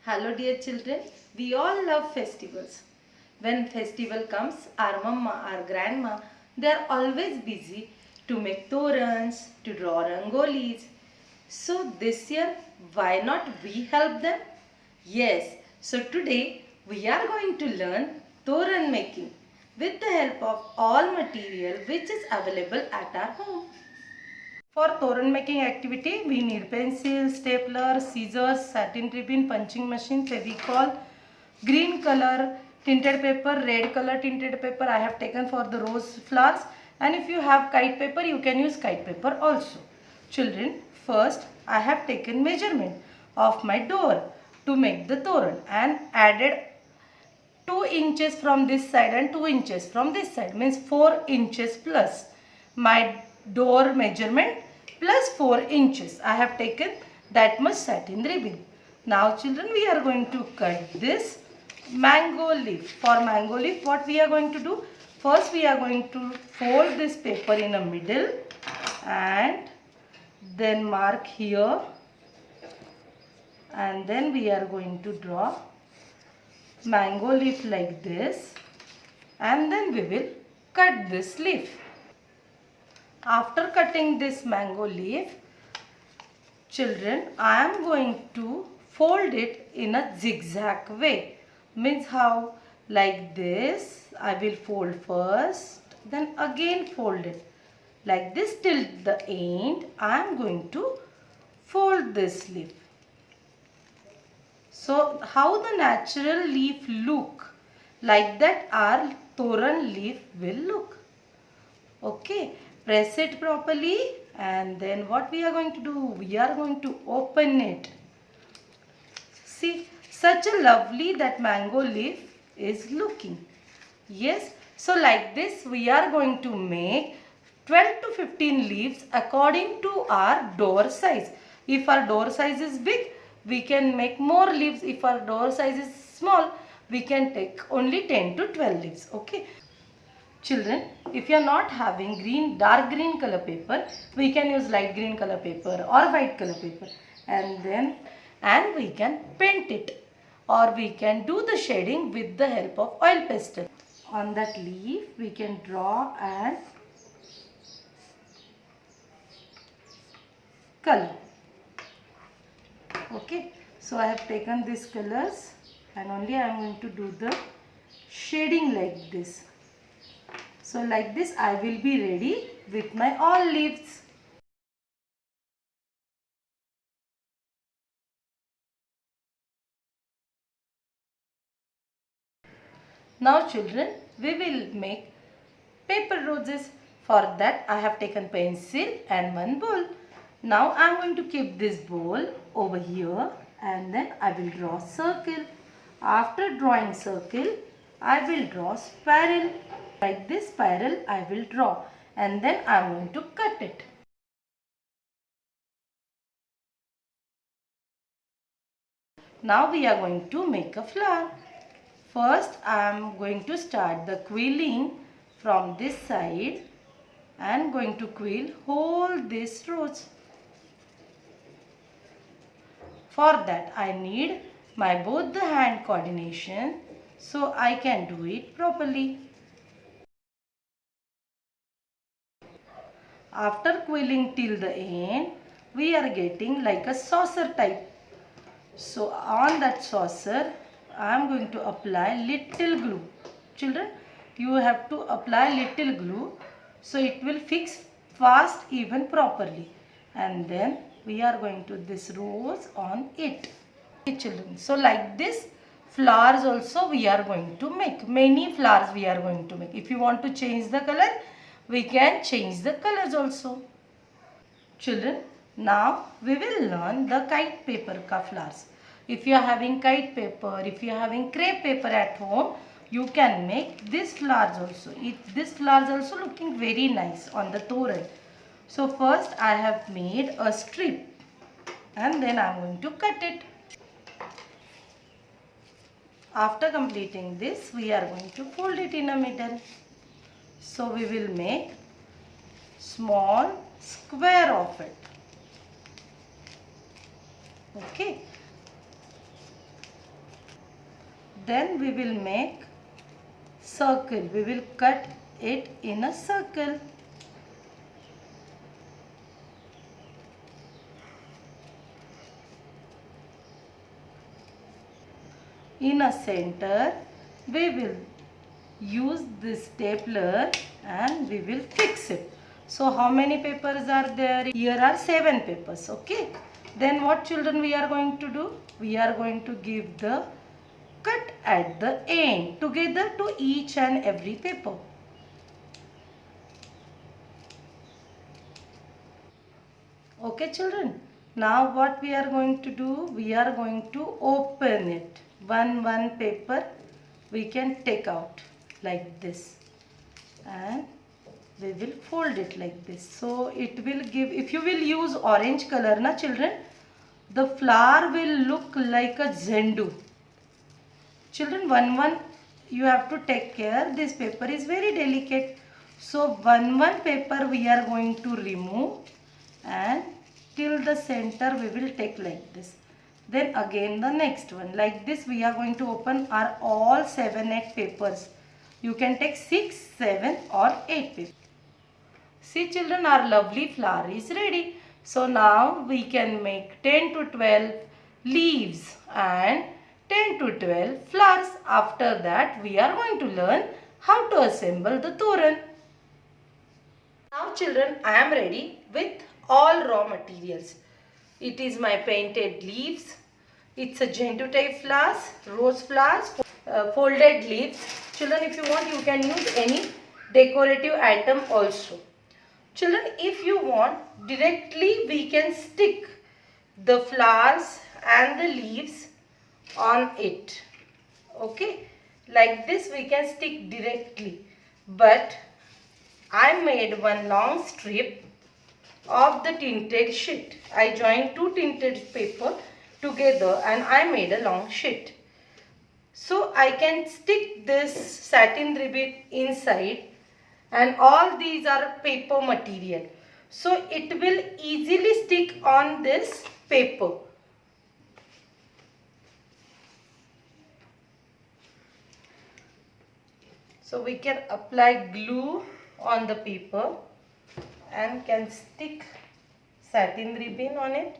Hello dear children, we all love festivals. When festival comes, our mama, our grandma, they are always busy to make torans, to draw rangolis. So this year, why not we help them? Yes, so today we are going to learn toran making with the help of all material which is available at our home. For Toran making activity, we need pencil, stapler, scissors, satin ribbon, punching machine, fevicol, green color tinted paper, red color tinted paper I have taken for the rose flowers, and if you have kite paper, you can use kite paper also. Children, first I have taken measurement of my door to make the Toran and added 2 inches from this side and 2 inches from this side, means 4 inches plus my door measurement plus 4 inches. I have taken that much satin ribbon. Now children, we are going to cut this mango leaf. For mango leaf, what we are going to do? First we are going to fold this paper in a middle and then mark here, and then we are going to draw mango leaf like this, and then we will cut this leaf. After cutting this mango leaf, children, I am going to fold it in a zigzag way. Means how? Like this. I will fold first, then again fold it. Like this till the end. I am going to fold this leaf. So how the natural leaf look, like that our Toran leaf will look. Okay, press it properly, and then what we are going to do? We are going to open it. See, such a lovely that mango leaf is looking. Yes, so like this we are going to make 12 to 15 leaves according to our door size. If our door size is big, we can make more leaves. If our door size is small, we can take only 10 to 12 leaves. Okay. Children, if you are not having dark green color paper, we can use light green color paper or white color paper, and we can paint it, or we can do the shading with the help of oil pastel. On that leaf, we can draw and color. Okay, so I have taken these colors and only I am going to do the shading like this. So like this I will be ready with my all leaves. Now children, we will make paper roses. For that I have taken pencil and one bowl. Now I am going to keep this bowl over here, and then I will draw circle. After drawing circle, I will draw spiral. Like this spiral I will draw, and then I am going to cut it. Now we are going to make a flower. First I am going to start the quilling from this side and going to quill whole this rose. For that I need my both the hand coordination, so I can do it properly. After quilling till the end, we are getting like a saucer type. So on that saucer, I am going to apply little glue. Children, you have to apply little glue so it will fix fast even properly. And then we are going to this rose on it. Okay, children, so like this flowers also we are going to make. Many flowers we are going to make. If you want to change the color, we can change the colors also. Children, now we will learn the kite paper ka flowers. If you are having kite paper, if you are having crepe paper at home, you can make this flowers also. This flowers also looking very nice on the toran. So first I have made a strip, and then I am going to cut it. After completing this, we are going to fold it in the middle. So we will make small square of it. Okay. Then we will make circle. We will cut it in a circle. In a center, we will use this stapler and we will fix it. So how many papers are there? Here are 7 papers. Okay. Then what children we are going to do? We are going to give the cut at the end together to each and every paper. Okay children. Now what we are going to do? We are going to open it. One paper we can take out like this. And we will fold it like this. So it will give, if you will use orange color na children, the flower will look like a zendu. Children, one you have to take care. This paper is very delicate. So one paper we are going to remove and till the center we will take like this. Then again the next one. Like this we are going to open our all 7-8 papers. You can take 6, 7 or 8 papers. See children, our lovely flower is ready. So now we can make 10 to 12 leaves and 10 to 12 flowers. After that we are going to learn how to assemble the toran. Now children, I am ready with all raw materials. It is my painted leaves. It's a Gentoo type flowers, rose flowers, folded leaves. Children, if you want you can use any decorative item also. Children, if you want, directly we can stick the flowers and the leaves on it. Okay, like this we can stick directly. But I made one long strip of the tinted sheet. I joined 2 tinted paper together and I made a long sheet. So I can stick this satin ribbon inside, and all these are paper material. So it will easily stick on this paper. So we can apply glue on the paper and can stick satin ribbon on it.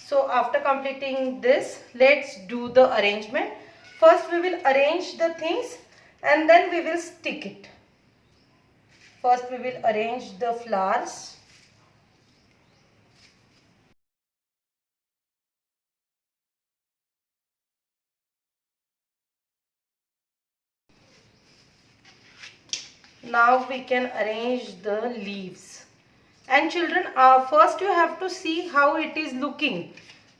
So after completing this, let's do the arrangement. First we will arrange the things and then we will stick it. First we will arrange the flowers. Now we can arrange the leaves. And children, first you have to see how it is looking.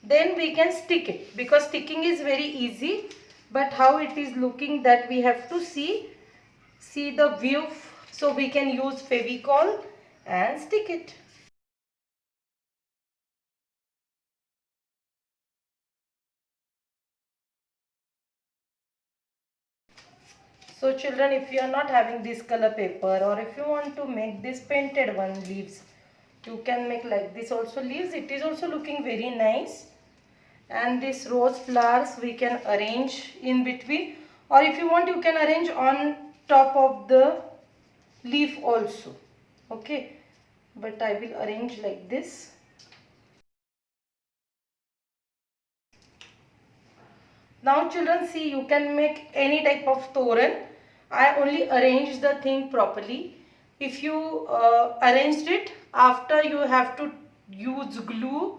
Then we can stick it, because sticking is very easy. But how it is looking, that we have to see the view. So we can use Fevicol and stick it. So children, if you are not having this color paper, or if you want to make this painted one leaves, you can make like this also leaves. It is also looking very nice. And this rose flowers we can arrange in between, or if you want you can arrange on top of the leaf also. Okay, but I will arrange like this. Now children, see, you can make any type of toran. I only arranged the thing properly. If you arranged it, after you have to use glue,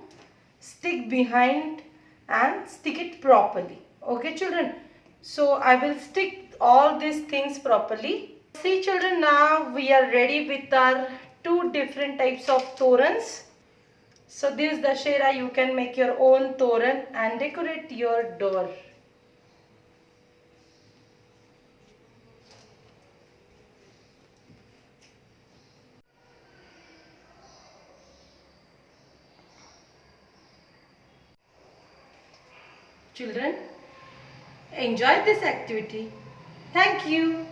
stick behind and stick it properly. Okay children, so I will stick all these things properly. See children, now we are ready with our 2 different types of torans. So this Dussehra you can make your own toran and decorate your door. Children, enjoy this activity. Thank you.